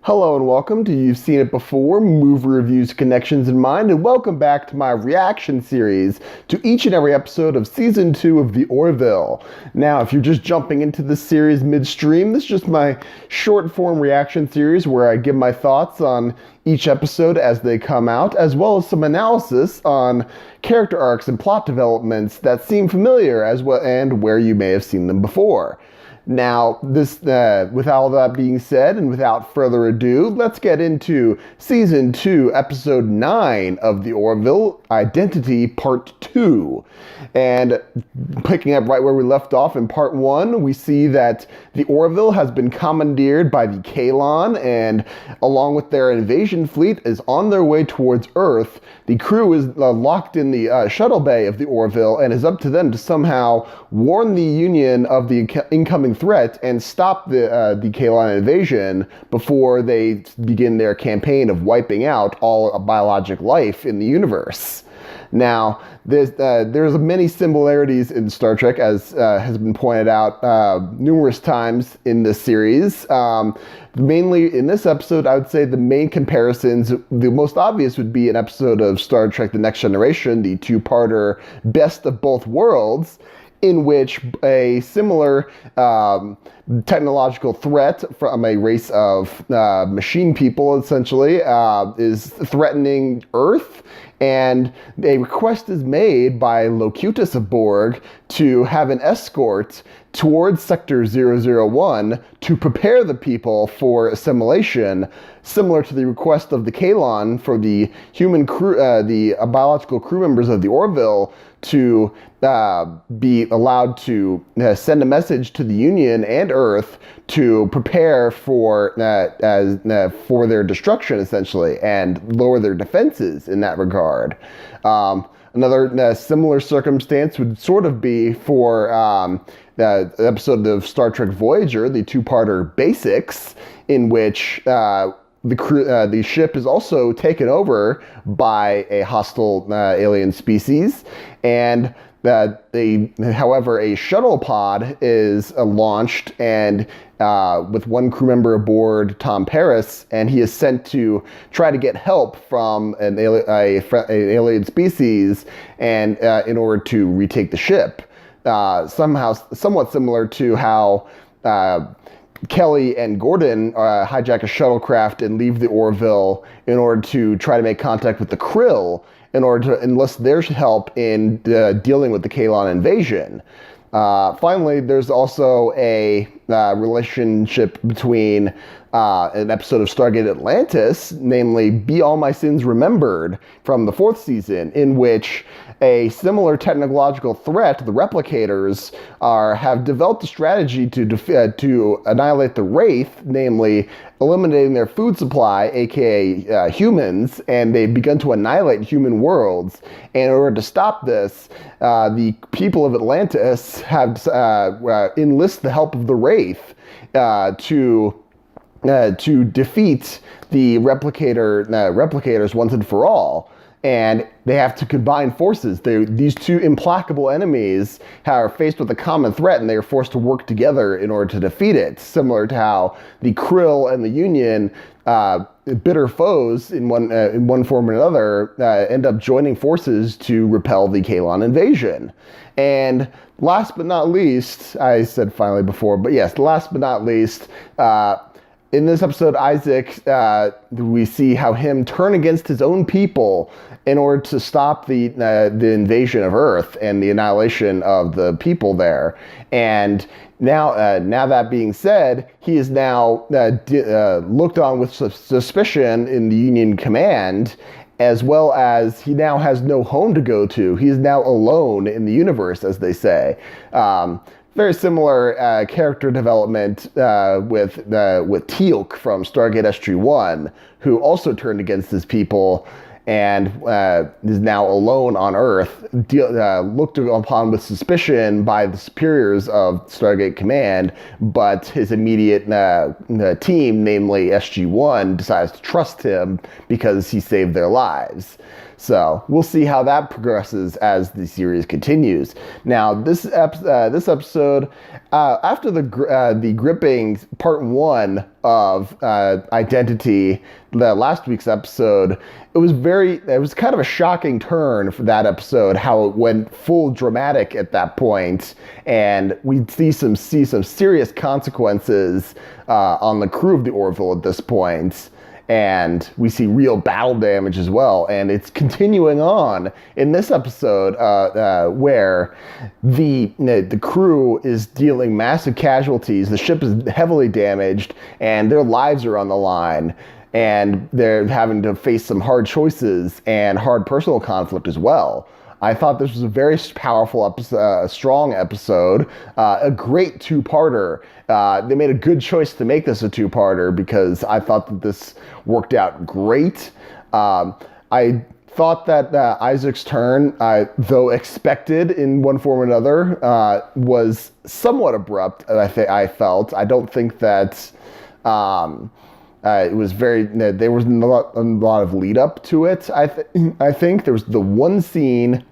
Hello and welcome to You've Seen It Before, Movie Reviews, Connections in Mind, and welcome back to my reaction series to each and every episode of Season 2 of The Orville. Now, if you're just jumping into this series midstream, this is just my short-form reaction series where I give my thoughts on each episode as they come out, as well as some analysis on character arcs and plot developments that seem familiar as well and where you may have seen them before. Now, with all that being said, and without further ado, let's get into Season 2, Episode 9 of The Orville, Identity Part 2. And picking up right where we left off in Part 1, we see that the Orville has been commandeered by the Kaylon, and along with their invasion fleet is on their way towards Earth. The crew is locked in the shuttle bay of the Orville, and it's up to them to somehow warn the Union of the incoming threat and stop the Kaylon invasion before they begin their campaign of wiping out all biologic life in the universe. Now, there's many similarities in Star Trek, as has been pointed out numerous times in this series. Mainly in this episode, I would say the main comparisons, the most obvious would be an episode of Star Trek The Next Generation, the two-parter Best of Both Worlds, in which a similar technological threat from a race of machine people, essentially, is threatening Earth, and a request is made by Locutus of Borg to have an escort towards Sector 001 to prepare the people for assimilation, similar to the request of the Kaylon for the human crew, the biological crew members of the Orville to be allowed to send a message to the Union and Earth to prepare for their destruction, essentially, and lower their defenses in that regard. Another similar circumstance would sort of be for the episode of Star Trek Voyager, the two-parter Basics, in which the ship is also taken over by a hostile alien species, and however, a shuttle pod is launched, and with one crew member aboard, Tom Paris, and he is sent to try to get help from an alien species, and in order to retake the ship. Somewhat similar to how Kelly and Gordon hijack a shuttlecraft and leave the Orville in order to try to make contact with the Krill in order to enlist their help in dealing with the Kaylon invasion. Finally, there's also a relationship between an episode of Stargate Atlantis, namely Be All My Sins Remembered, from the 4th season, in which a similar technological threat, the replicators, have developed a strategy to annihilate the Wraith, namely eliminating their food supply, aka humans, and they've begun to annihilate human worlds. And in order to stop this, the people of Atlantis have enlist the help of the Wraith to defeat the replicators once and for all. And they have to combine forces. These two implacable enemies are faced with a common threat, and they are forced to work together in order to defeat it. Similar to how the Krill and the Union, bitter foes in one form or another, end up joining forces to repel the Kaylon invasion. And last but not least, I said finally before, but yes, last but not least, in this episode, Isaac, we see how him turn against his own people in order to stop the invasion of Earth and the annihilation of the people there. And now that being said, he is now looked on with suspicion in the Union command, as well as he now has no home to go to. He is now alone in the universe, as they say. Very similar character development with Teal'c from Stargate SG-1, who also turned against his people and is now alone on Earth, looked upon with suspicion by the superiors of Stargate Command, but his immediate team, namely SG-1, decides to trust him because he saved their lives. So we'll see how that progresses as the series continues. Now, this episode, after the gripping part 1 of Identity, the last week's episode, it was kind of a shocking turn for that episode, how it went full dramatic at that point, and we see some serious consequences on the crew of the Orville at this point. And we see real battle damage as well. And it's continuing on in this episode where the crew is dealing massive casualties. The ship is heavily damaged and their lives are on the line. And they're having to face some hard choices and hard personal conflict as well. I thought this was a very powerful episode, strong episode, a great two-parter. They made a good choice to make this a two-parter because I thought that this worked out great. I thought that Isaac's turn, though expected in one form or another, was somewhat abrupt. I felt. I don't think that it was very. There was a lot of lead up to it. I think there was the one scene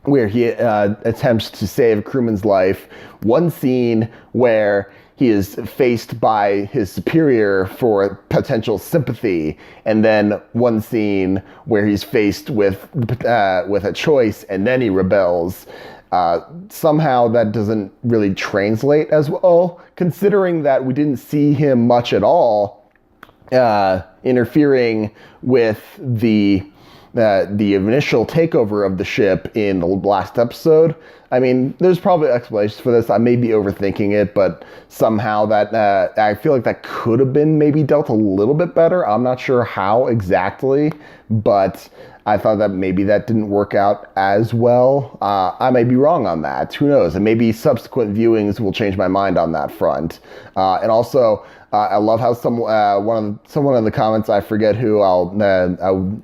where he attempts to save a crewman's life, one scene where he is faced by his superior for potential sympathy, and then one scene where he's faced with a choice and then he rebels. Somehow that doesn't really translate as well, considering that we didn't see him much at all interfering with the initial takeover of the ship in the last episode. I mean, there's probably explanations for this. I may be overthinking it, but somehow that I feel like that could have been maybe dealt a little bit better. I'm not sure how exactly, but I thought that maybe that didn't work out as well. I may be wrong on that. Who knows? And maybe subsequent viewings will change my mind on that front. And also, I love how someone in the comments, I forget who,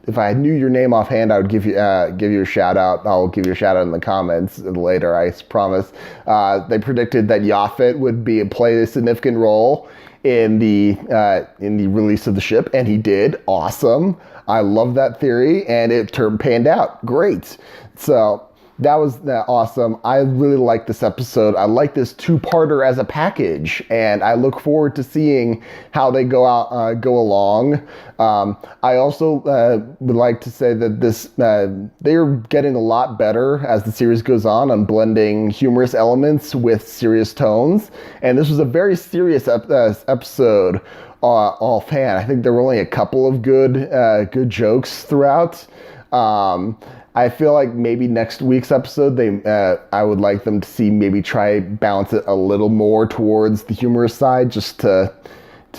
if I knew your name offhand, I would give you a shout out. I'll give you a shout out in the comments later, I promise. They predicted that Yaphet would play a significant role in the release of the ship, and he did. Awesome. I love that theory, and it panned out. Great. So that was awesome. I really like this episode. I like this two-parter as a package, and I look forward to seeing how they go along. I also would like to say that they're getting a lot better as the series goes on blending humorous elements with serious tones, and this was a very serious episode. Offhand, I think there were only a couple of good jokes throughout. I feel like maybe next week's episode, I would like them to maybe try balance it a little more towards the humorous side, just to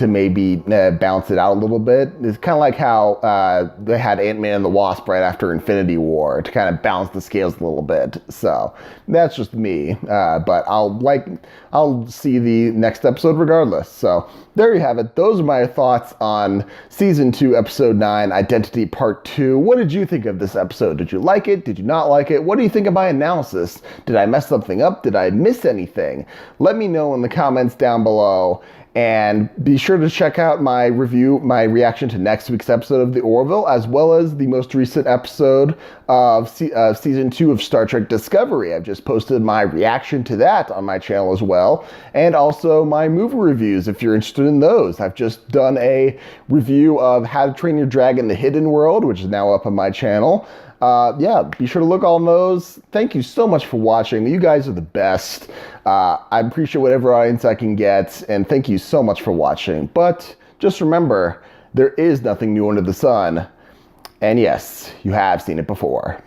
maybe balance it out a little bit. It's kind of like how they had Ant-Man and the Wasp right after Infinity War to kind of balance the scales a little bit. So that's just me, but I'll see the next episode regardless. So there you have it. Those are my thoughts on Season 2, Episode 9, Identity Part 2. What did you think of this episode? Did you like it? Did you not like it? What do you think of my analysis? Did I mess something up? Did I miss anything? Let me know in the comments down below. And be sure to check out my reaction to next week's episode of The Orville, as well as the most recent episode of Season 2 of Star Trek Discovery. I've just posted my reaction to that on my channel as well, and also my movie reviews if you're interested in those. I've just done a review of How to Train Your Dragon: The Hidden World, which is now up on my channel. Yeah, be sure to look on those. Thank you so much for watching. You guys are the best. I appreciate whatever audience I can get, and thank you so much for watching. But just remember, there is nothing new under the sun. And yes, you have seen it before.